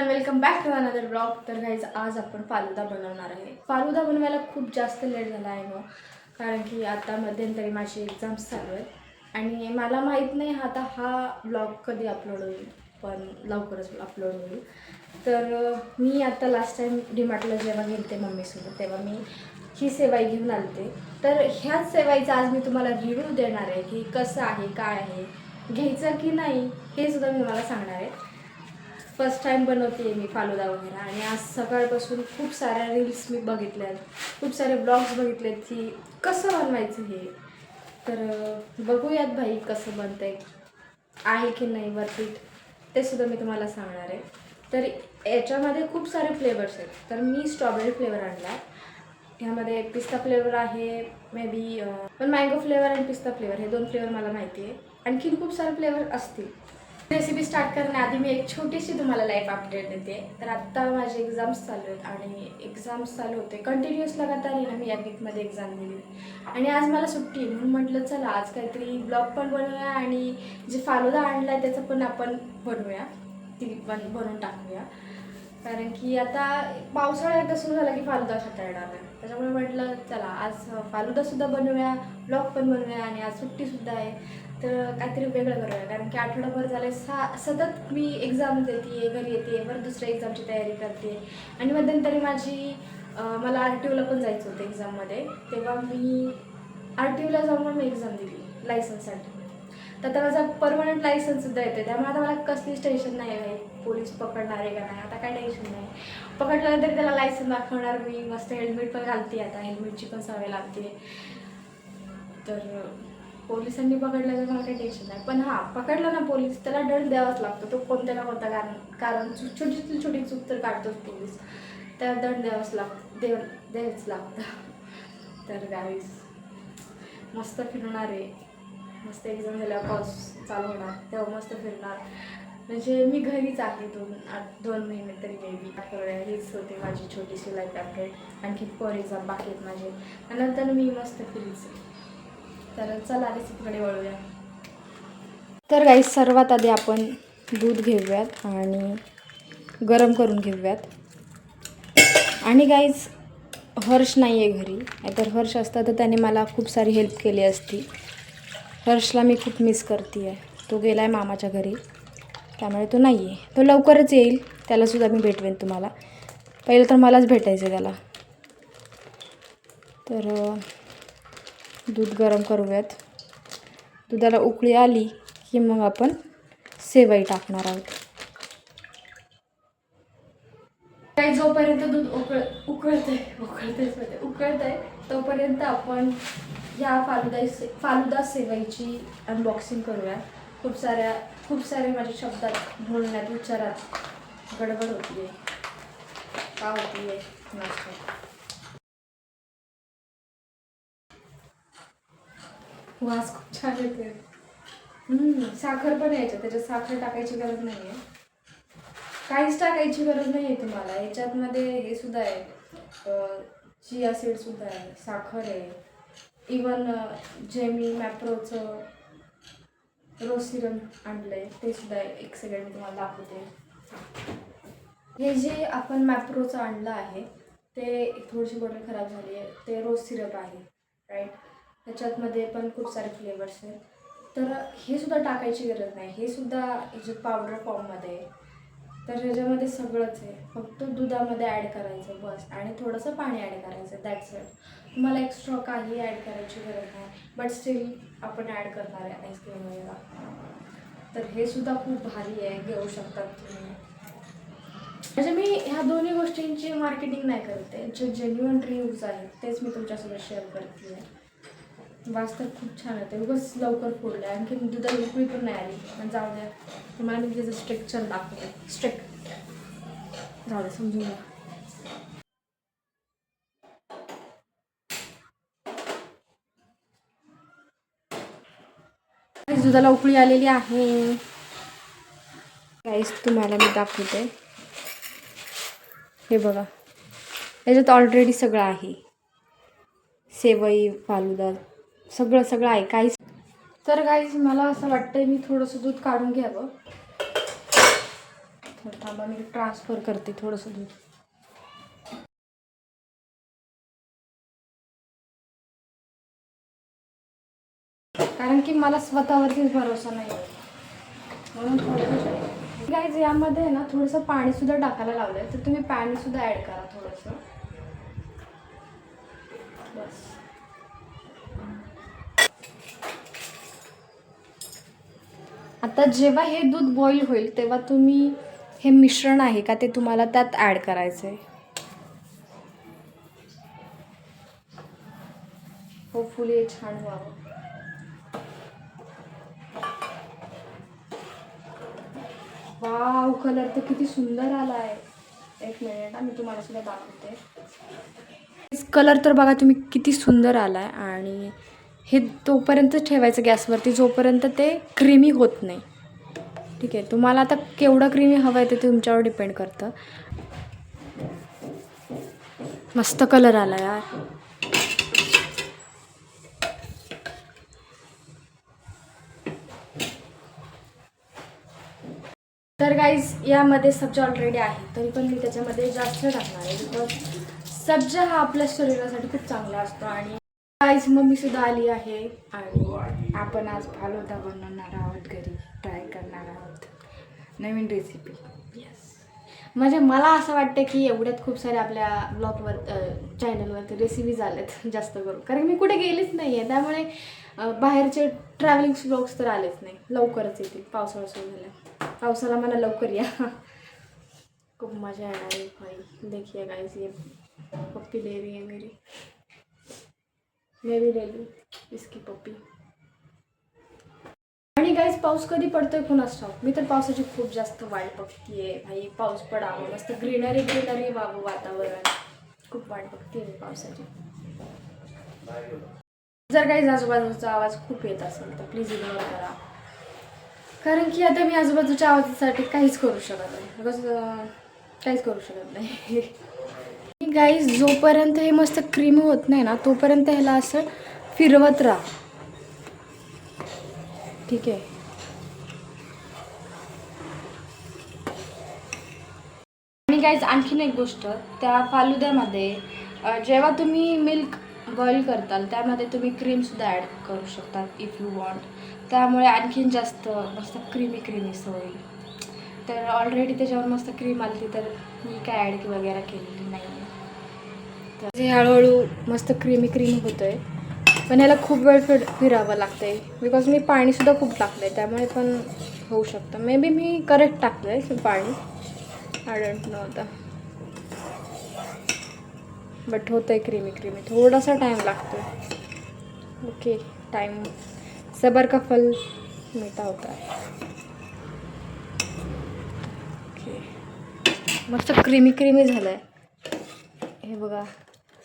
Everyone, welcome back to another blog. तर guys आज आपण फालुदा बनवणार आहे. फालुदा बनवायला खूप जास्त लेट झाला आहे मग, कारण की आता मध्यंतरी माझी एक्झाम्स चालू आहेत आणि मला माहीत नाही आता हा ब्लॉग कधी अपलोड होईल, पण लवकरच अपलोड होईल. तर मी आता लास्ट टाईम डीमार्टला जेव्हा गेलते मम्मीसोबत तेव्हा मी ही सेवाई घेऊन आलते. तर ह्याच सेवाईचा आज मी तुम्हाला रिव्ह्यू देणार आहे की कसं आहे, काय आहे, घ्यायचं की नाही हे सुद्धा मी तुम्हाला सांगणार आहे. फर्स्ट टाईम बनवते मी फालुदा वगैरे आणि आज सकाळपासून खूप साऱ्या रील्स मी बघितल्यात, खूप सारे ब्लॉग्स बघितलेत की कसं बनवायचं हे. तर बघूयात भाई कसं बनतं आहे की नाही वर्थिट, ते सुद्धा मी तुम्हाला सांगणार आहे. तर याच्यामध्ये खूप सारे फ्लेवर्स आहेत. तर मी स्ट्रॉबेरी फ्लेवर आणला, ह्यामध्ये पिस्ता फ्लेवर आहे मे बी, पण मँगो फ्लेवर आणि पिस्ता फ्लेवर हे दोन फ्लेवर मला माहिती आहे. आणखीन खूप सारे फ्लेवर असतील. रेसिपी स्टार्ट करण्याआधी मी एक छोटीशी तुम्हाला लाईफ अपडेट देते. तर आत्ता माझे एक्झाम्स चालू आहेत आणि एक्झाम्स चालू होते कंटिन्युअस लगातार आहे ना. मी या वीकमध्ये एक्झाम दिली आणि आज मला सुट्टी आहे, म्हणून म्हटलं चला आज काहीतरी ब्लॉग पण बनवूया आणि जे फालुदा आणला आहे त्याचं पण आपण बनवूया, ती पण बनवून टाकूया. कारण की आता पावसाळा एकदा सुरू झाला की फालुदा खाता येणार नाही, त्याच्यामुळे म्हटलं चला आज फालुदासुद्धा बनवूया, ब्लॉग पण बनवूया आणि आज सुट्टीसुद्धा आहे. तर काहीतरी वेगळं करूया, कारण की आठवडाभर झाले सतत मी एक्झाम देते, घरी येते, बरं दुसऱ्या एक्झामची तयारी करते आणि मध्यंतरी मला RTOला पण जायचं होतं एक्झाममध्ये. तेव्हा मी RTOला जाऊन मी एक्झाम दिली लायसन्ससाठी. तर आता माझा परमनंट लायसन्ससुद्धा येते, त्यामुळे आता मला कसलीच टेन्शन नाही आहे पोलीस पकडणार आहे का नाही, आता काय टेन्शन नाही. पकडलं तरी त्याला लायसन्स दाखवणार मी, मस्त हेल्मेट पण घालते, आता हेल्मेटची पण सवय लागते. तर पोलिसांनी पकडलं तर मला काही टेन्शन नाही, पण हां पकडला ना पोलीस त्याला दंड द्यावाच लागतो. तो कोणत्या ना कोणता कारण छोटी छोटी चूक तर काढतोच पोलीस, त्याला दंड द्यावाच द्यायच लागतं. तर गाईस मस्त फिरणार आहे, मस्त एक्झाम झाल्यावर पाऊस चालू होणार तेव्हा मस्त फिरणार. म्हणजे मी घरीच आहे 2 महिने तरी मेबी. हीच होते माझी छोटीशी लाईफ अपडेट. आणखी 4 एक्झाम बाकी आहेत माझे, त्यानंतर मी मस्त फिरायचं. तर चला रेसिपीकडे वळूया. तर गाईस सर्वात आधी आपण दूध घेऊयात आणि गरम करून घेऊयात. आणि गाईज हर्ष नाही आहे घरी, नाहीतर हर्ष असता तर त्याने मला खूप सारी हेल्प केली असती. हर्षला मी खूप मिस करते आहे, तो गेला आहे मामाच्या घरी, त्यामुळे तो नाही आहे. तो लवकरच येईल, त्यालासुद्धा मी भेटवेन तुम्हाला. पहिलं तर मलाच भेटायचं आहे त्याला. तर दूध गरम करूयात. दुधाला उकळी आली की मग आपण सेवई टाकणार आहोत. काही जोपर्यंत दूध उकळत आहे तोपर्यंत आपण ह्या फालुदा सेवईची अनबॉक्सिंग करूया. खूप सारे माझ्या शब्दात बोलण्यात उच्चारात गडबड होती आहे, का होती आहे नाश्ता. वास खूप छान येते. साखर पण यायचं, त्याच्यात साखर टाकायची गरज नाही आहे, काहीच टाकायची गरज नाही आहे तुम्हाला. याच्यातमध्ये हे सुद्धा आहे, चिया सीड सुद्धा आहे, साखर आहे, इवन जे मी मॅप्रोचं रोज सिरम आणलं आहे ते सुद्धा आहे. एक सेकंड मी तुम्हाला दाखवते. हे जे आपण मॅप्रोचं आणलं आहे ते थोडीशी बॉटल खराब झाली आहे, ते रोज सिरप आहे राईट. त्याच्यातमध्ये पण खूप सारे फ्लेवर्स आहेत. तर हे सुद्धा टाकायची गरज नाही, हे सुद्धा ह्याच्यात पावडर फॉर्ममध्ये आहे. तर ह्याच्यामध्ये सगळंच आहे, फक्त दुधामध्ये ॲड करायचं बस आणि थोडंसं पाणी ॲड करायचं, दॅट्स इट. तुम्हाला एक्स्ट्रा काही ॲड करायची गरज नाही, बट स्टील आपण ॲड करणार आहे आईस्क्रीम वगैरे. तर हे सुद्धा खूप भारी आहे, घेऊ शकतात तुम्ही. म्हणजे मी ह्या दोन्ही गोष्टींची मार्केटिंग नाही करते, जे जेन्युइन रिव्ह्यूज आहेत तेच मी तुमच्यासोबत शेअर करते आहे. वास तर खूप छान येते, उगाच लवकर फोडलं आहे, आणखी दुधाला उकळी पण नाही आली. पण जाऊ द्या, तुम्हाला मी त्याचं स्ट्रक्चर दाखवते. जाऊ द्या, समजून घ्या. दुधाला उकळी आलेली आहे गाईस, तुम्हाला मी दाखवते. हे बघा, याच्यात ऑलरेडी सगळं आहे, सेवई फालुदा सगळं आहे काहीच. तर गाईस मला असं वाटतंय मी थोडंसं दूध काढून घ्यावं. थांबा मी ट्रान्सफर करते थोडंसं दूध. कारण की मला स्वतःवरतीच भरोसा नाही म्हणून थोडंसं गाईज यामध्ये ना थोडंसं पाणीसुद्धा टाकायला लावलं आहे, तर तुम्ही पाणीसुद्धा ॲड करा थोडंसं. बस. आता जेव्हा हे दूध बॉईल होईल तेव्हा तुम्ही हे मिश्रण आहे का ते तुम्हाला त्यात ॲड करायचं आहे. होपफुली हे छान व्हावं. वाव, कलर तर किती सुंदर आला आहे. एक मिनिट मी तुम्हाला सुद्धा दाखवते. कलर तर बघा तुम्ही किती सुंदर आला आहे. आणि हे तोपर्यंत ठेवायचं गॅसवरती जोपर्यंत ते क्रीमी होत नाही. ठीक आहे, तुम्हाला आता केवढं क्रीमी हवं आहे ते तुमच्यावर डिपेंड करतं. मस्त कलर आला यार. तर गाईज यामध्ये सब्जा ऑलरेडी आहे, तरी पण मी त्याच्यामध्ये जास्त टाकणार आहे बिकॉज सब्जा हा आपल्या शरीरासाठी खूप चांगला असतो. आणि गाईज मम्मीसुद्धा आली आहे आणि आपण आज फालुदा बनवणार आहोत, घरी ट्राय करणार आहोत नवीन रेसिपी. येस, म्हणजे मला असं वाटतं की एवढ्यात खूप सारे आपल्या ब्लॉगवर चॅनलवरती रेसिपीज आलेत जास्त करून, कारण मी कुठे गेलीच नाही आहे. त्यामुळे बाहेरचे ट्रॅव्हलिंग ब्लॉग्स तर आलेच नाही. लवकरच येतील, पावसाळा सुरू झाला. पावसाला मला लवकर या. खूप मजा येणार आहे भाई. देखिए गाइस ये पप्पी ले रही है मेरी, मैं भी ले लूँ इसकी पप्पी. आणि गाईज पाऊस कधी पडतोय कुणास ठाऊक. मी तर पावसाची खूप जास्त वाट बघतीये भाई. पाऊस पडावं, मस्त ग्रीनरी ग्रीनरी व्हावं वातावरण. खूप वाट बघते मी पावसाची. जर काही आजूबाजूचा आवाज खूप येत असेल तर प्लीज इग्नोर करा, कारण की आता मी आजूबाजूच्या आवाजासाठी काहीच करू शकत नाही. बिकॉज काहीच करू शकत नाही. गाईज जोपर्यंत हे मस्त क्रीमी होत नाही ना तोपर्यंत ह्याला असं फिरवत राहा. ठीक आहे. आणि गाईज आणखीन एक गोष्ट, त्या फालुद्यामध्ये जेव्हा तुम्ही मिल्क बॉईल करताल त्यामध्ये तुम्ही क्रीमसुद्धा ॲड करू शकता इफ यू वॉन्ट. त्यामुळे आणखीन जास्त मस्त क्रीमी होईल. तर ऑलरेडी त्याच्यावर मस्त क्रीम आली तर मी काय ॲड वगैरे केलेली नाही आहे. तर हे हळूहळू मस्त क्रीमी होतं आहे. पण याला खूप वेळ फिरावं लागतं आहे बिकॉज मी पाणीसुद्धा खूप टाकलं आहे. त्यामुळे पण होऊ शकतं. मे बी मी करेक्ट टाकलं आहे पाणी, आय डोंट नो आता. बट होतं आहे क्रीमी. थोडासा टाईम लागतो. ओके, टाईम सबर का फल मीठा होता है. ओके, मस्त क्रीमी झालं आहे हे बघा.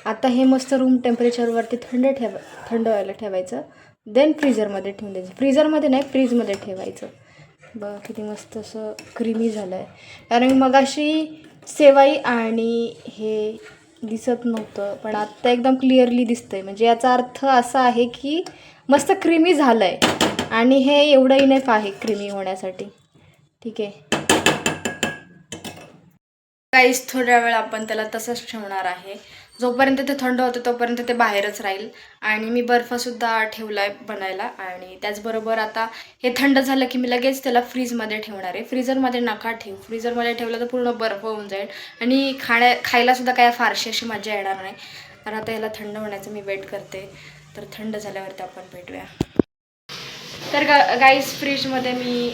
आता हे मस्त रूम टेम्परेचरवरती थंड व्हायला ठेवायचं. देन फ्रीझरमध्ये ठेवून द्यायचं. फ्रीझरमध्ये नाही, फ्रीजमध्ये ठेवायचं. बघा किती मस्त असं क्रीमी झालं आहे. कारण मगाशी सेवाई आणि हे दिसत नव्हतं, पण आत्ता एकदम क्लिअरली दिसतंय. म्हणजे याचा अर्थ असा आहे की मस्त क्रीमी झालं आहे. आणि हे एवढं इनफ आहे क्रीमी होण्यासाठी. ठीक आहे गाईस, थोड्या वेळ आपण त्याला तसंच ठेवणार आहे. जोपर्यंत ते थंड होतं तोपर्यंत ते बाहेरच राहील. आणि मी बर्फसुद्धा ठेवला आहे बनायला. आणि त्याचबरोबर आता हे थंड झालं की मी लगेच त्याला फ्रीजमध्ये ठेवणार आहे. फ्रीझरमध्ये नका ठेवू. फ्रीझरमध्ये ठेवलं तर पूर्ण बर्फ होऊन जाईल आणि खायलासुद्धा काय फारशी अशी मजा येणार नाही. तर आता याला थंड होण्याचं मी वेट करते. तर थंड झाल्यावरती आपण भेटूया. तर गाईस फ्रीजमध्ये मी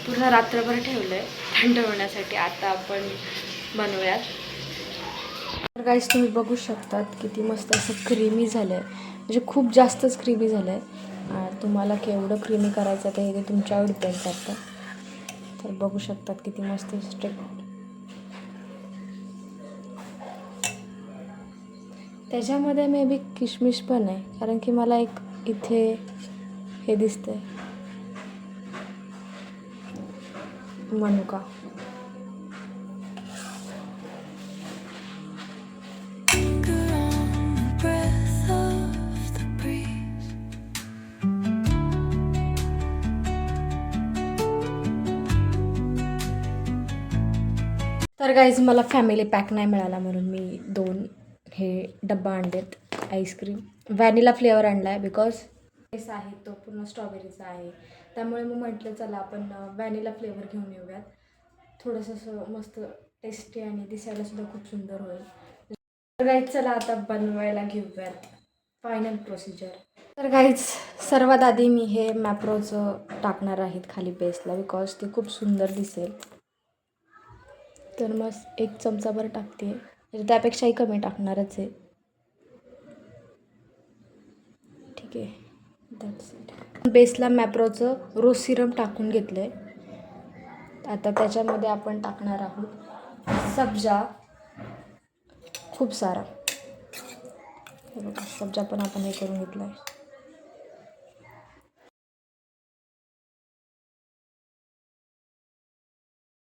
पूर्ण रात्रभर ठेवलं आहे थंड होण्यासाठी. आता आपण बनवूयात. तर गाईस तुम्ही बघू शकतात किती मस्त असं क्रीमी झालं आहे. म्हणजे खूप जास्तच क्रीमी झालं आहे. तुम्हाला केवढं क्रीमी करायचं ते तुमच्यावर डिपेंड करतं. तर बघू शकतात किती मस्त त्याच्यामध्ये मे बी किशमिश पण आहे, कारण की मला एक इथे हे दिसतंय मनुका. तर गाईज मला फॅमिली पॅक नाही मिळाला म्हणून मी 2 हे डब्बा आणलेत आईस्क्रीम. व्हॅनिला फ्लेवर आणला आहे बिकॉज केस आहे तो पूर्ण स्ट्रॉबेरीचा आहे, त्यामुळे मग म्हटलं चला आपण व्हॅनिला फ्लेवर घेऊन येऊयात. थोडंसं असं मस्त टेस्टी आणि दिसायलासुद्धा खूप सुंदर होईल. तर गाईज चला आता बनवायला घेऊयात फायनल प्रोसिजर. तर गाईज सर्वात आधी मी हे मॅप्रोचं टाकणार आहेत खाली बेसला बिकॉज ते खूप सुंदर दिसेल. तर मग 1 चमचाभर टाकते म्हणजे त्यापेक्षाही कमी टाकणारच आहे. ठीक आहे, दॅट्स इट. बेसला मॅप्रोचं रोज सिरम टाकून घेतलं आहे. आता त्याच्यामध्ये आपण टाकणार आहोत सब्जा, खूप सारा. हे बघा सब्जा पण आपण हे करून घेतलं आहे.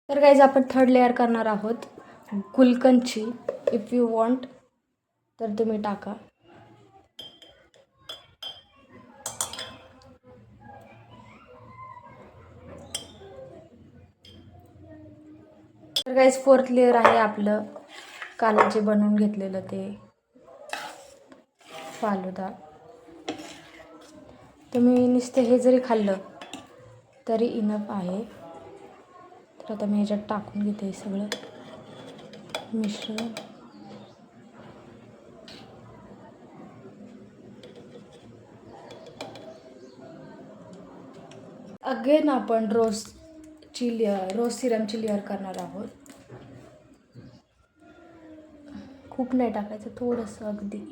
तर गाईज आपण 3rd लेअर करणार आहोत गुलकंदची. इफ यू वॉन्ट तर तुम्ही टाका. तर गाईज 4th लेअर आहे आपलं काल जे बनवून घेतलेलं ते फालुदा. तुम्ही नुसते हे जरी खाल्लं तरी इनफ आहे. तर आता मी ह्याच्यात टाकून घेते सगळं मिश्रण. अगेन आपण रोज सिरमची लेअर करणार आहोत. खूप नाही टाकायचं, थोडंसं अगदी.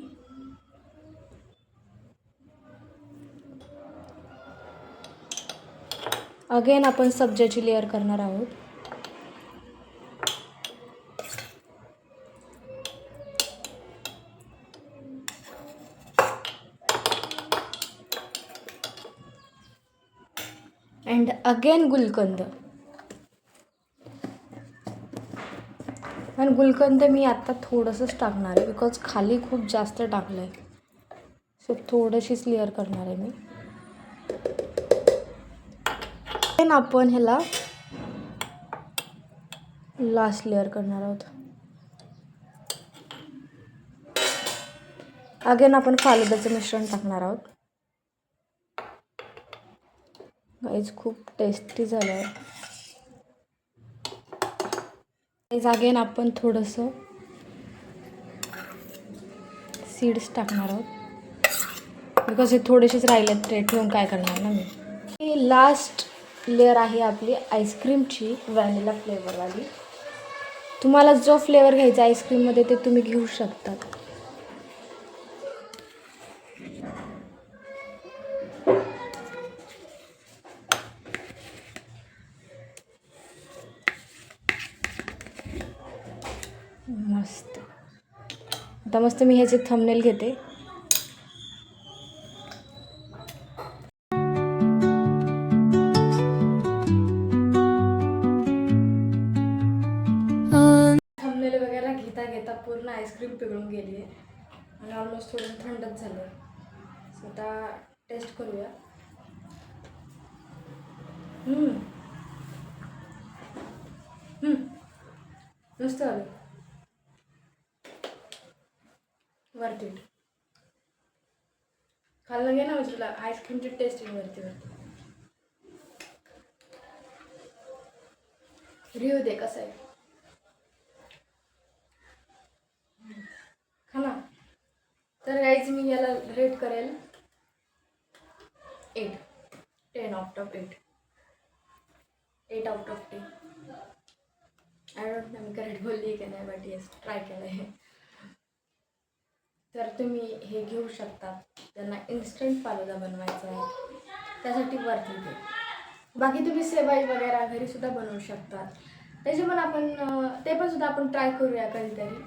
अगेन आपण सब्जाची लेअर करणार आहोत. अँड अगेन गुलकंद. आणि गुलकंद मी आत्ता थोडंसंच टाकणार आहे बिकॉज खाली खूप जास्त टाकलं आहे. सो थोडीशीच लेअर करणार आहे मी. देन आपण ह्याला लास्ट लेअर करणार आहोत. अगेन आपण फालुद्याचं मिश्रण टाकणार आहोत. गाईज खूप टेस्टी झालं आहे. गाईज अगेन आपण थोडंसं सीड्स टाकणार आहोत बिकॉज हे थोडेसेच राहिलेत ते ठेवून काय करणार ना मी. ही लास्ट लेअर आहे आपली आईस्क्रीमची व्हॅनिला फ्लेवरवाली. तुम्हाला जो फ्लेवर घ्यायचा आईस्क्रीममध्ये ते तुम्ही घेऊ शकतात. मस्त. आता मस्त मी ह्याचे थंबनेल घेते. थंबनेल वगैरे घेता घेता पूर्ण आईस्क्रीम पिघळून गेली आहे आणि ऑलमोस्ट थोडं थंडच झालं आहे. सो आता टेस्ट करूया. नुसतं आलं वरती खाल्लं घे ना म्हणजे तुला आईस्क्रीमची टेस्ट वरती रिव्ह्यू दे कसं आहे. खाना. तर गाईज मी याला रेट करेल 8. 10 out of 8. 8 out of 10. I don't know me correct बोलली की नाही बट येस ट्राय केलं आहे. तर तुम्ही हे घेऊ शकता ज्यांना इन्स्टंट फालुदा बनवायचा आहे त्यासाठी वरती ते. बाकी तुम्ही सेवाई वगैरे घरीसुद्धा बनवू शकता. त्याचे पण आपण ते पण सुद्धा आपण ट्राय करूया कधीतरी.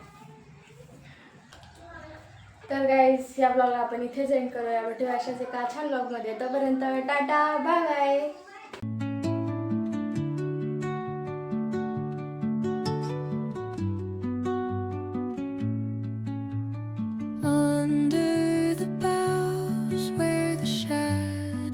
तर गाईज या ब्लॉगला आपण इथेच एंड करूया. भेटूया अशाच एका छान ब्लॉगमध्ये. तोपर्यंत टाटा बाय बाय.